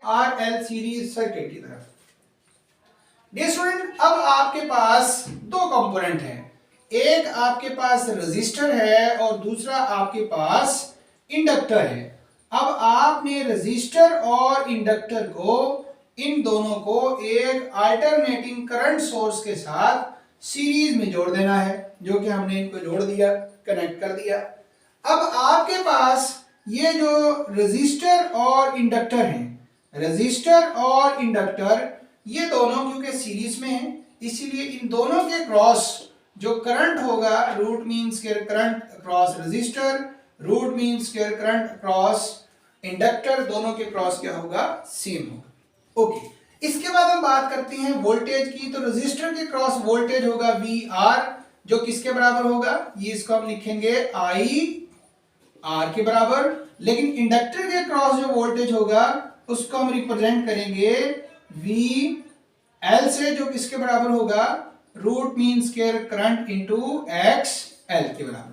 R L series circuit की तरफ। Dear student, अब आपके पास दो कंपोनेंट हैं, एक आपके पास रेजिस्टर है और दूसरा आपके पास इंडक्टर है। अब आपने रेजिस्टर और इंडक्टर को, इन दोनों को एक अल्टरनेटिंग करंट सोर्स के साथ सीरीज में जोड़ देना है, जो कि हमने इनको जोड़ दिया, कनेक्ट कर दिया। अब आपके पास ये जो रेजिस्टर और इंडक्टर हैं, रेजिस्टर और इंडक्टर ये दोनों क्योंकि सीरीज में हैं, इसीलिए इन दोनों के क्रॉस जो करंट होगा, root mean square current cross resistor, root mean square current cross inductor, दोनों के क्रॉस क्या होगा, सेम होगा। ओके, इसके बाद हम बात करते हैं वोल्टेज की। तो रेजिस्टर के क्रॉस वोल्टेज होगा वी आर, जो किसके बराबर होगा, ये इसको हम लिखेंगे आई आर के बराबर। लेकिन इंडक्टर के क्रॉस जो वोल्टेज होगा उसको हम रिप्रेजेंट करेंगे वी एल से, जो किसके बराबर होगा, root mean square current into X L के बराबर।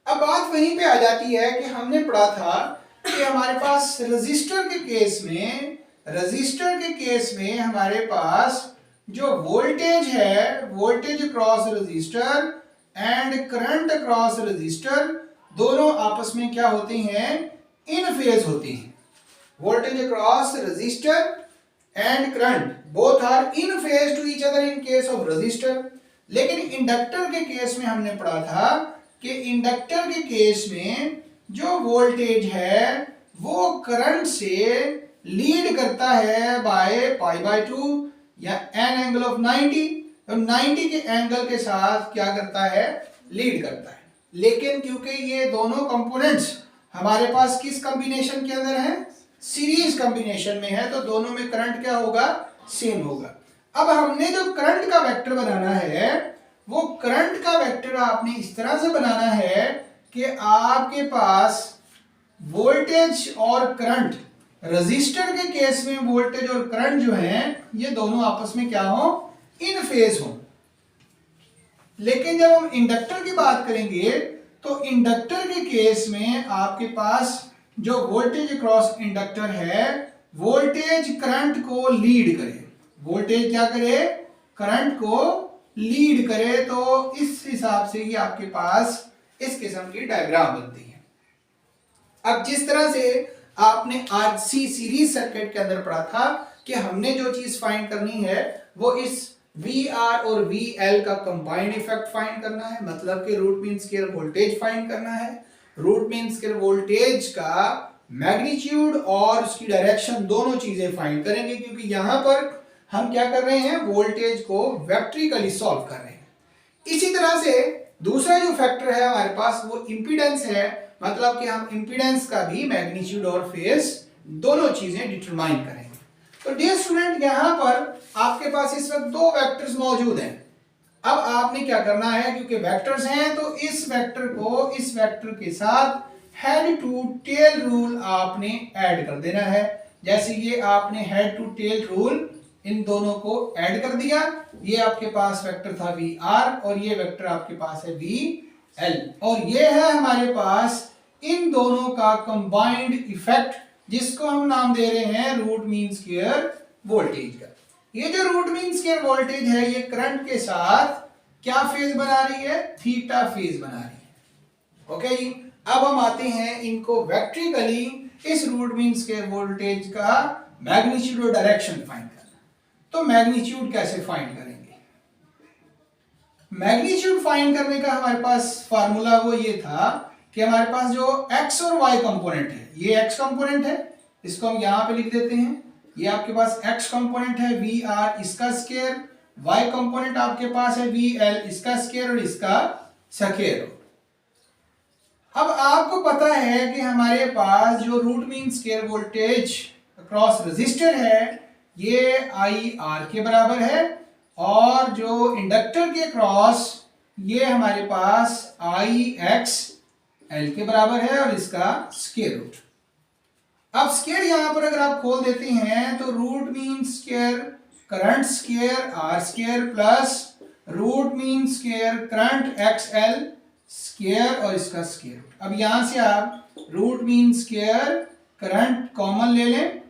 अब बात वहीं पे आ जाती है कि हमने पढ़ा था कि हमारे पास रेजिस्टर के केस में, रेजिस्टर के केस में हमारे पास जो वोल्टेज है, voltage cross resistor and current cross resistor दोनों आपस में क्या होते हैं, इन फेज होते हैं। Voltage cross resistor and current both are in phase to each other in case of resistor. लेकिन इंडक्टर के केस में हमने पढ़ा था कि इंडक्टर के केस में जो वोल्टेज है वो करंट से लीड करता है बाय पाई बाय 2 या एन एंगल ऑफ 90। तो 90 के एंगल के साथ क्या करता है, लीड करता है। लेकिन क्योंकि ये दोनों कंपोनेंट्स हमारे पास किस कॉम्बिनेशन के अंदर है, सीरीज कॉम्बिनेशन में है, तो दोनों में करंट क्या होगा, सेम होगा। अब हमने जो करंट का वेक्टर बनाना है, वो करंट का वेक्टर आपने इस तरह से बनाना है कि आपके पास वोल्टेज और करंट, रेजिस्टर के केस में वोल्टेज और करंट जो है ये दोनों आपस में क्या हो, इन फेज हो। लेकिन जब हम इंडक्टर की बात करेंगे तो इंडक्टर के केस में आपके पास जो वोल्टेज क्रॉस इंडक्टर है, वोल्टेज करंट को लीड करे, वोल्टेज क्या करे, करंट को लीड करे। तो इस हिसाब से ही आपके पास इस किस्म की डायग्राम बनती है। अब जिस तरह से आपने आरसी सीरीज सर्किट के अंदर पढ़ा था कि हमने जो चीज फाइंड करनी है वो इस वी आर और वी एल का कंबाइंड इफेक्ट फाइंड करना है, मतलब कि root mean square voltage find करना है। रूट मीन स्क्वायर वोल्टेज का मैग्नीट्यूड और उसकी डायरेक्शन दोनों चीजें फाइंड करेंगे, क्योंकि यहां पर हम क्या कर रहे हैं, वोल्टेज को वेक्ट्रिकली सॉल्व कर रहे हैं। इसी तरह से दूसरा जो फैक्टर है हमारे पास वो इंपीडेंस है, मतलब कि हम इंपीडेंस का भी मैग्नीट्यूड और फेज दोनों चीजें डिटरमाइन करेंगे। तो डियर स्टूडेंट, यहां पर आपके पास इस वक्त दो वेक्टर्स मौजूद हैं। अब आपने क्या करना है, क्योंकि वेक्टर्स हैं तो इस वेक्टर को इस वेक्टर के साथ हेड टू टेल रूल आपने ऐड कर देना है। जैसे ये आपने हेड टू टेल रूल इन दोनों को ऐड कर दिया, ये आपके पास वेक्टर था वी आर और ये वेक्टर आपके पास है वी एल, और ये है हमारे पास इन दोनों का कंबाइंड इफेक्ट, जिसको हम नाम दे रहे हैं रूट मीन स्क्वायर वोल्टेज का। ये जो रूट मीन स्क्वायर वोल्टेज है ये करंट के साथ क्या फेज बना रही है, थीटा फेज बना रही है। ओके जी, अब हम आते हैं इनको वेक्ट्रिकली इस रूट मीन स्क्वायर वोल्टेज का मैग्नीट्यूड और डायरेक्शन फाइंड करना। तो मैग्नीट्यूड कैसे फाइंड करेंगे, मैग्नीट्यूड फाइंड करने का हमारे पास फार्मूला वो ये था कि हमारे पास जो x और y कंपोनेंट है, ये x कंपोनेंट है, इसको हम यहां पे लिख देते हैं। ये आपके पास x कंपोनेंट है वी आर, इसका स्क्वायर, y कंपोनेंट आपके पास है वी एल, इसका स्क्वायर और इसका स्क्वायर। अब आपको पता है कि हमारे पास जो root mean square voltage across resistor है ये आई आर के बराबर है, और जो इंडक्टर के क्रॉस ये हमारे पास आई एक्स एल के बराबर है और इसका स्क्वायर रूट। अब स्क्वायर यहां पर अगर आप खोल देते हैं तो root mean square current square R square plus root mean square current X L square और इसका स्क्वायर रूट। अब यहां से आप root mean square current common ले लें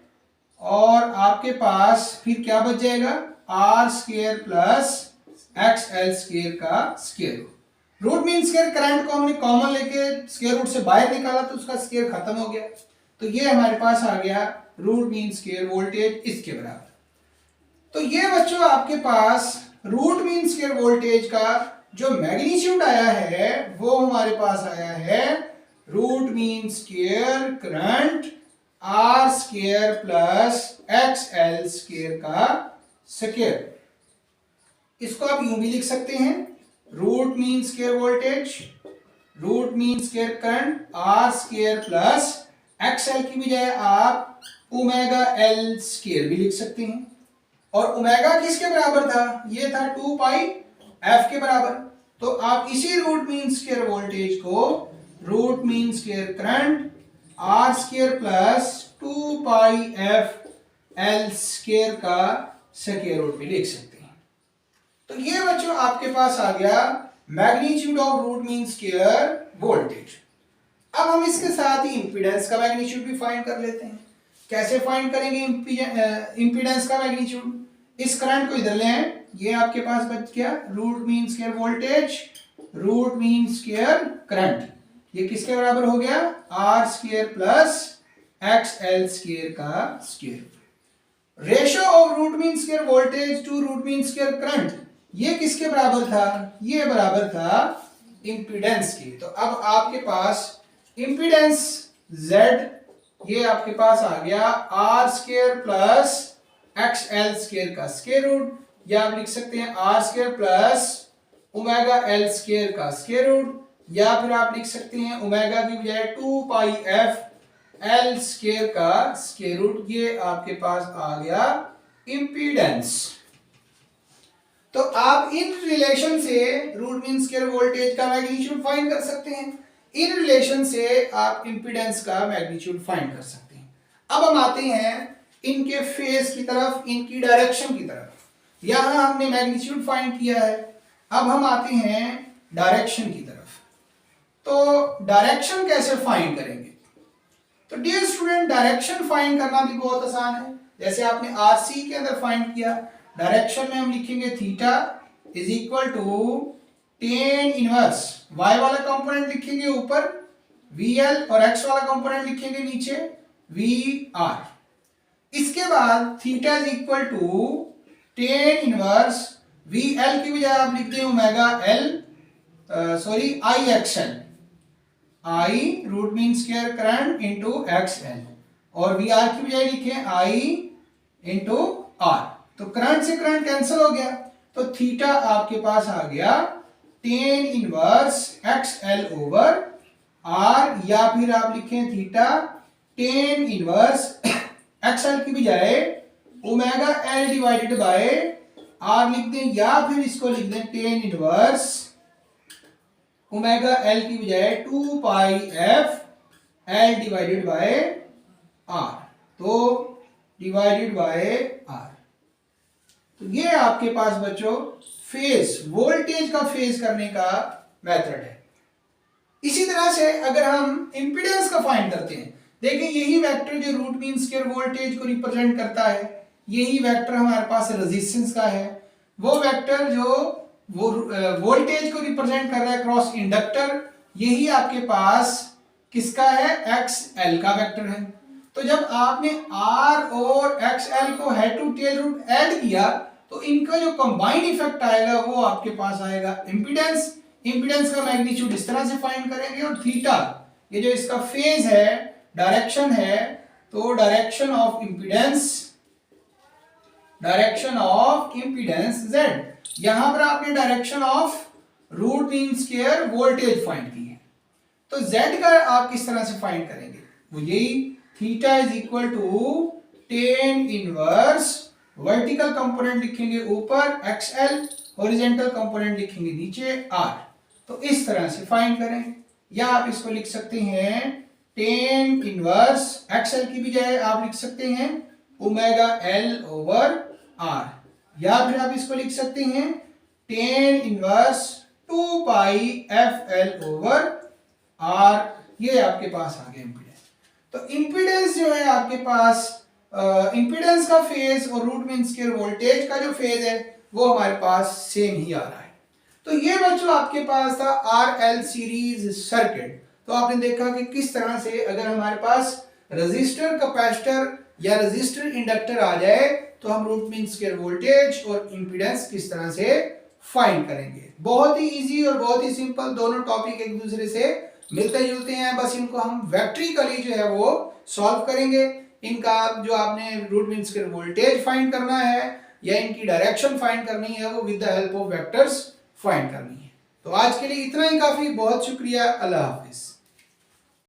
और आपके पास फिर क्या बच जाएगा, R square plus X L square का square root. Root mean square current को हमने कॉमन लेके स्क्वायर रूट से बाहर निकाला तो उसका स्क्वायर खत्म हो गया, तो ये हमारे पास आ गया रूट मीन स्क्वायर वोल्टेज इसके बराबर। तो ये बच्चों आपके पास रूट मीन स्क्वायर वोल्टेज का जो मैग्नीट्यूड आया है वो हमारे पास आया है root mean square current R square plus X L square का स्क्वायर। इसको आप यूं भी लिख सकते हैं, root mean square voltage, root mean square current R square plus X L की बजाय आप ओमेगा एल स्क्वायर भी लिख सकते हैं। और ओमेगा किसके बराबर था, ये था 2 पाई एफ के बराबर। तो आप इसी रूट मीन स्क्वायर वोल्टेज को root mean square current R square plus 2 pi F L square का स्क्वायर रूट भी लिख सकते हैं। तो ये बच्चों आपके पास आ गया magnitude of root mean square voltage. अब हम इसके साथ ही इंपीडेंस का मैग्नीट्यूड भी फाइंड कर लेते हैं। कैसे फाइंड करेंगे इंपीडेंस का मैग्नीट्यूड, इस करंट को इधर ले आए, ये आपके पास बच गया root mean square voltage root mean square current, ये किसके बराबर हो गया, R square plus X L square का square. Ratio of root mean square voltage to root mean square current, ये किसके बराबर था, ये बराबर था इंपीडेंस की। तो अब आपके पास इंपीडेंस Z ये आपके पास आ गया R square plus X L square का स्क्वायर रूट, या आप लिख सकते हैं R square plus omega L square का स्क्वायर रूट, या फिर आप लिख सकते हैं ओमेगा की बजाय 2 पाई एफ एल स्क्वायर का स्क्वायर रूट। ये आपके पास आ गया इंपीडेंस। तो आप इन रिलेशन से रूट मीन स्क्वायर वोल्टेज का मैग्नीट्यूड फाइंड कर सकते हैं, इन रिलेशन से आप इंपीडेंस का मैग्नीट्यूड फाइंड कर सकते हैं। अब हम आते हैं इनके फेज की तरफ, इनकी डायरेक्शन की तरफ। यहां हमने मैग्नीट्यूड फाइंड किया है, अब हम आते हैं डायरेक्शन की तरफ। तो डायरेक्शन कैसे फाइंड करेंगे, तो डियर स्टूडेंट डायरेक्शन फाइंड करना भी बहुत आसान है। जैसे आपने आरसी के अंदर फाइंड किया, डायरेक्शन में हम लिखेंगे theta is equal to tan inverse, y वाला कंपोनेंट लिखेंगे ऊपर VL और x वाला कंपोनेंट लिखेंगे नीचे VR। इसके बाद theta is equal to tan inverse VL की बजाय आप लिख दें omega L sorry IXL, I root mean square current into XL, और VR की बजाय लिखें I इंटू R। तो करंट से करंट कैंसिल हो गया, तो थीटा आपके पास आ गया tan inverse XL over R, या फिर आप लिखें थीटा टेन इनवर्स XL की बजाय omega L divided by R लिख दें, या फिर इसको लिख दें टेन इनवर्स ओमेगा L की बजाय 2 pi F L divided by R, तो डिवाइडेड बाय R। तो ये आपके पास बच्चों फेज, वोल्टेज का फेज करने का मेथड है। इसी तरह से अगर हम इंपीडेंस का फाइंड करते हैं, देखिए यही वेक्टर जो रूट मीन स्क्वायर वोल्टेज को रिप्रेजेंट करता है, यही वेक्टर हमारे पास रेजिस्टेंस का है। वो वेक्टर जो वो वोल्टेज को रिप्रेजेंट कर रहा है क्रॉस इंडक्टर, यही आपके पास किसका है, एक्स एल का वेक्टर है। तो जब आपने आर और एक्स एल को head to tail root add किया तो इनका जो कंबाइंड इफेक्ट आएगा वो आपके पास आएगा इंपीडेंस। इंपीडेंस का मैग्नीट्यूड इस तरह से फाइंड करेंगे, और थीटा ये जो इसका फेज है, डायरेक्शन है, तो डायरेक्शन ऑफ इंपीडेंस Z। यहां पर आपने direction of root mean square voltage find की है, तो Z का आप किस तरह से फाइंड करेंगे, वो यही theta is equal to tan inverse vertical component लिखेंगे ऊपर XL, हॉरिजॉन्टल कंपोनेंट लिखेंगे नीचे R। तो इस तरह से फाइंड करें, या आप इसको लिख सकते हैं टेन इनवर्स XL की बजाय आप लिख सकते हैं ओमेगा L ओवर R, या फिर आप इसको लिख सकते हैं टेन इनवर्स 2 पाई FL ओवर R। ये आपके पास आ गया इंपीडेंस। तो इंपीडेंस जो है आपके पास इम्पीडेंस का फेज और रूट मीन स्क्वायर वोल्टेज का जो फेज है वो हमारे पास सेम ही आ रहा है। तो ये बच्चों आपके पास था आरएल सीरीज सर्किट। तो आपने देखा कि किस तरह से अगर हमारे पास रजिस्टर कैपेसिटर या रजिस्टर इंडक्टर आ जाए तो हम रूट मीन स्क्वायर वोल्टेज और इम्पीडेंस किस तरह से फाइंड करेंगे। बहुत ही इजी और बहुत ही सिंपल, दोनों टॉपिक एक दूसरे से मिलते जुलते हैं, बस इनको हम वेक्ट्रिकली जो है वो सॉल्व करेंगे। इनका जो आपने root mean square voltage find करना है या इनकी डायरेक्शन फाइंड करनी है वो with the help of vectors find करनी है। तो आज के लिए इतना ही काफी, बहुत शुक्रिया, अल्लाह हाफिज।